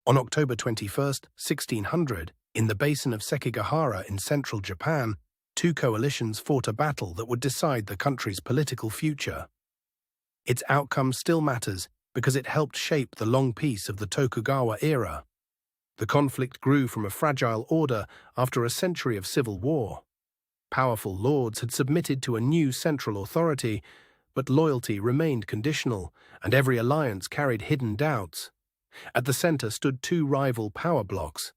On October 21, 1600, in the basin of Sekigahara in central Japan, two coalitions fought a battle that would decide the country's political future. Its outcome still matters because it helped shape the long peace of the Tokugawa era. The conflict grew from a fragile order after a century of civil war. Powerful lords had submitted to a new central authority, but loyalty remained conditional, and every alliance carried hidden doubts. At the center stood two rival power blocks,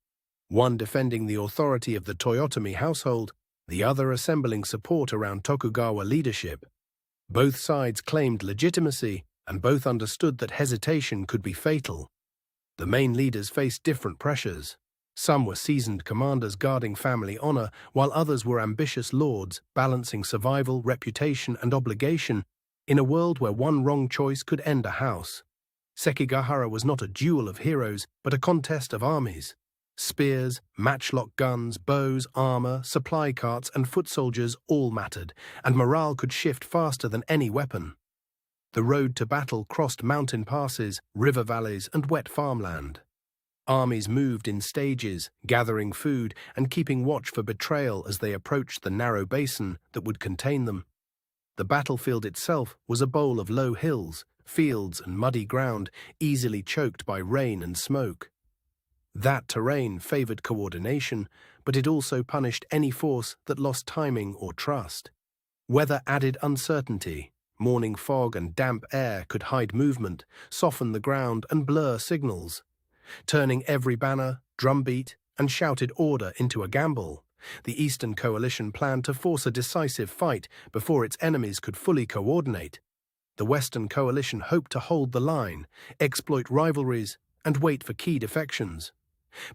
one defending the authority of the Toyotomi household, the other assembling support around Tokugawa leadership. Both sides claimed legitimacy, and both understood that hesitation could be fatal. The main leaders faced different pressures. Some were seasoned commanders guarding family honor, while others were ambitious lords balancing survival, reputation, and obligation in a world where one wrong choice could end a house. Sekigahara was not a duel of heroes, but a contest of armies. Spears, matchlock guns, bows, armor, supply carts, and foot soldiers all mattered, and morale could shift faster than any weapon. The road to battle crossed mountain passes, river valleys, and wet farmland. Armies moved in stages, gathering food and keeping watch for betrayal as they approached the narrow basin that would contain them. The battlefield itself was a bowl of low hills, fields, and muddy ground, easily choked by rain and smoke. That terrain favored coordination, but it also punished any force that lost timing or trust. Weather added uncertainty. Morning fog and damp air could hide movement, soften the ground, and blur signals. Turning every banner, drumbeat, and shouted order into a gamble, the Eastern Coalition planned to force a decisive fight before its enemies could fully coordinate. The Western Coalition hoped to hold the line, exploit rivalries, and wait for key defections.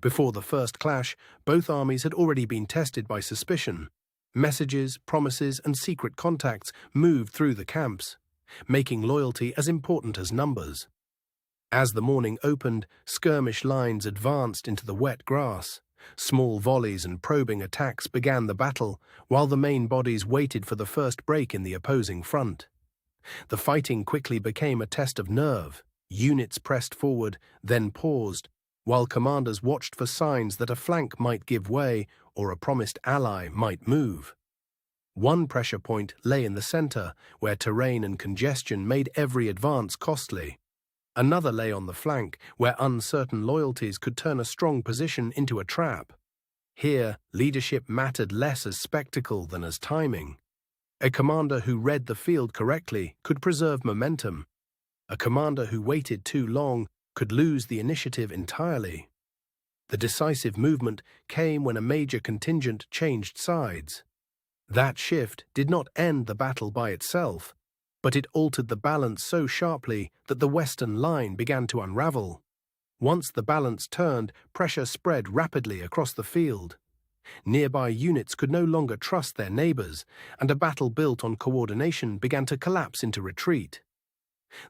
Before the first clash, both armies had already been tested by suspicion. Messages, promises, and secret contacts moved through the camps, making loyalty as important as numbers. As the morning opened, skirmish lines advanced into the wet grass. Small volleys and probing attacks began the battle, while the main bodies waited for the first break in the opposing front. The fighting quickly became a test of nerve. Units pressed forward, then paused, while commanders watched for signs that a flank might give way or a promised ally might move. One pressure point lay in the center, where terrain and congestion made every advance costly. Another lay on the flank, where uncertain loyalties could turn a strong position into a trap. Here, leadership mattered less as spectacle than as timing. A commander who read the field correctly could preserve momentum. A commander who waited too long could lose the initiative entirely. The decisive movement came when a major contingent changed sides. That shift did not end the battle by itself, but it altered the balance so sharply that the Western line began to unravel. Once the balance turned, pressure spread rapidly across the field. Nearby units could no longer trust their neighbors, and a battle built on coordination began to collapse into retreat.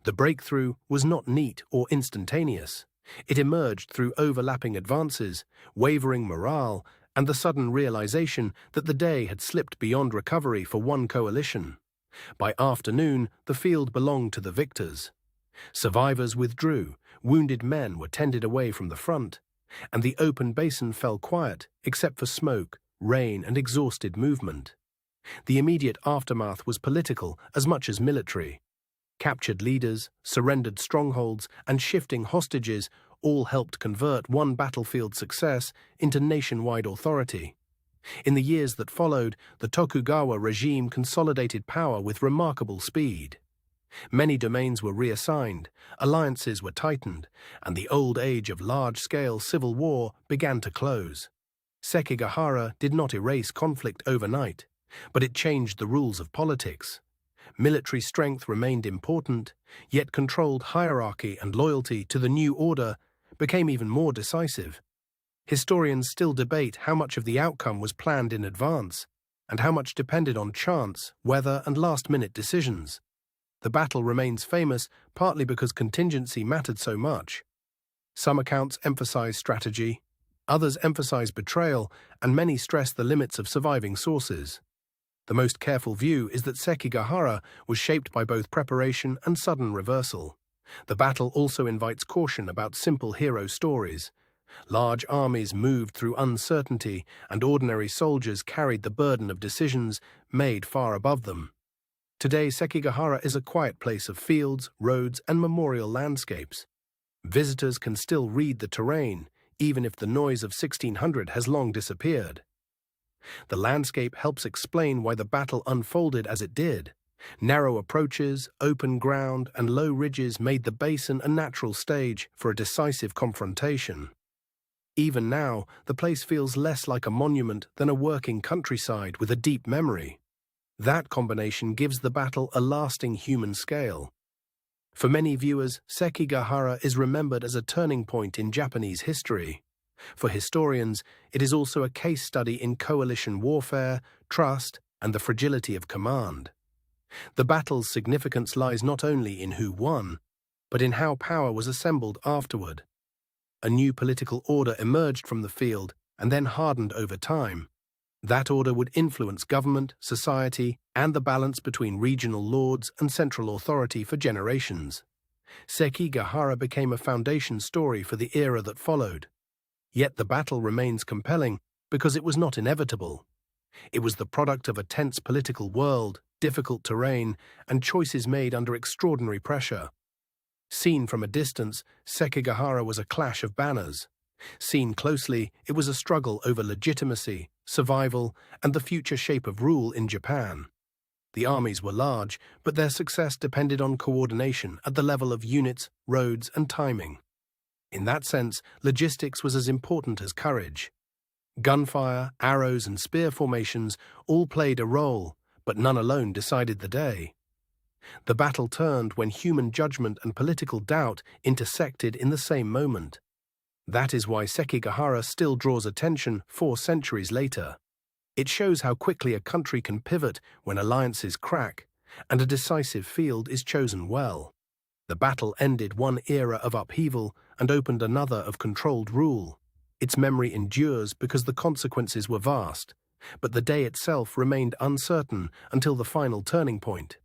The breakthrough was not neat or instantaneous. It emerged through overlapping advances, wavering morale, and the sudden realization that the day had slipped beyond recovery for one coalition. By afternoon, the field belonged to the victors. Survivors withdrew, wounded men were tended away from the front, and the open basin fell quiet except for smoke, rain, and exhausted movement. The immediate aftermath was political as much as military. Captured leaders, surrendered strongholds, and shifting hostages all helped convert one battlefield success into nationwide authority. In the years that followed, the Tokugawa regime consolidated power with remarkable speed. Many domains were reassigned, alliances were tightened, and the old age of large-scale civil war began to close. Sekigahara did not erase conflict overnight, but it changed the rules of politics. Military strength remained important, yet controlled hierarchy and loyalty to the new order became even more decisive. Historians still debate how much of the outcome was planned in advance, and how much depended on chance, weather, and last-minute decisions. The battle remains famous partly because contingency mattered so much. Some accounts emphasize strategy, others emphasize betrayal, and many stress the limits of surviving sources. The most careful view is that Sekigahara was shaped by both preparation and sudden reversal. The battle also invites caution about simple hero stories. Large armies moved through uncertainty, and ordinary soldiers carried the burden of decisions made far above them. Today, Sekigahara is a quiet place of fields, roads, and memorial landscapes. Visitors can still read the terrain, even if the noise of 1600 has long disappeared. The landscape helps explain why the battle unfolded as it did. Narrow approaches, open ground, and low ridges made the basin a natural stage for a decisive confrontation. Even now, the place feels less like a monument than a working countryside with a deep memory. That combination gives the battle a lasting human scale. For many viewers, Sekigahara is remembered as a turning point in Japanese history. For historians, it is also a case study in coalition warfare, trust, and the fragility of command. The battle's significance lies not only in who won, but in how power was assembled afterward. A new political order emerged from the field and then hardened over time. That order would influence government, society, and the balance between regional lords and central authority for generations. Sekigahara became a foundation story for the era that followed. Yet the battle remains compelling because it was not inevitable. It was the product of a tense political world, difficult terrain, and choices made under extraordinary pressure. Seen from a distance, Sekigahara was a clash of banners. Seen closely, it was a struggle over legitimacy, survival, and the future shape of rule in Japan. The armies were large, but their success depended on coordination at the level of units, roads, and timing. In that sense, logistics was as important as courage. Gunfire, arrows, and spear formations all played a role, but none alone decided the day. The battle turned when human judgment and political doubt intersected in the same moment. That is why Sekigahara still draws attention 4 centuries later. It shows how quickly a country can pivot when alliances crack, and a decisive field is chosen well. The battle ended one era of upheaval and opened another of controlled rule. Its memory endures because the consequences were vast, but the day itself remained uncertain until the final turning point.